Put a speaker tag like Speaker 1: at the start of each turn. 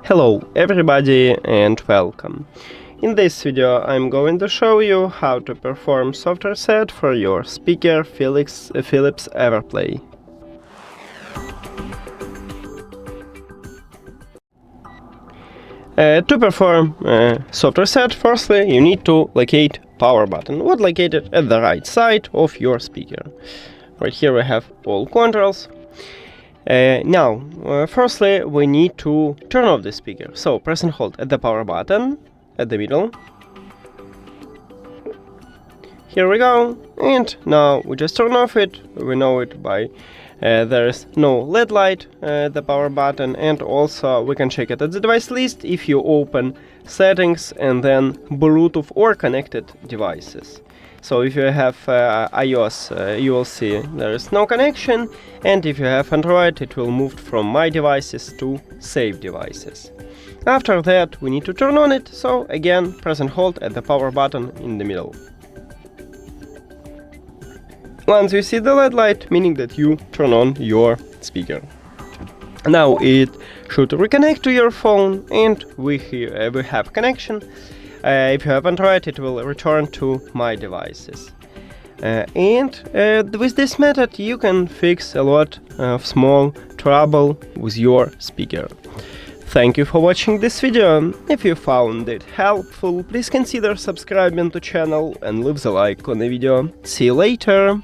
Speaker 1: Hello everybody and welcome. In this video I'm going to show you how to perform soft reset for your speaker Philips EverPlay. To perform soft reset, firstly you need to locate power button. Would locate it at the right side of your speaker. Right here we have all controls. Firstly, we need to turn off the speaker. So, press and hold at the power button, at the middle. Here we go. And now we just turn off it. We know it by there is no LED light at the power button. And also we can check it at the device list if you open settings and then Bluetooth or connected devices. So if you have iOS, you will see there is no connection, and if you have Android, it will move from My Devices to Save Devices. After that, we need to turn on it, so again, press and hold at the power button in the middle. Once you see the LED light, meaning that you turn on your speaker. Now it should reconnect to your phone, and we have connection. If you have Android, it will return to My Devices. With this method, you can fix a lot of small trouble with your speaker. Thank you for watching this video. If you found it helpful, please consider subscribing to the channel and leave a like on the video. See you later!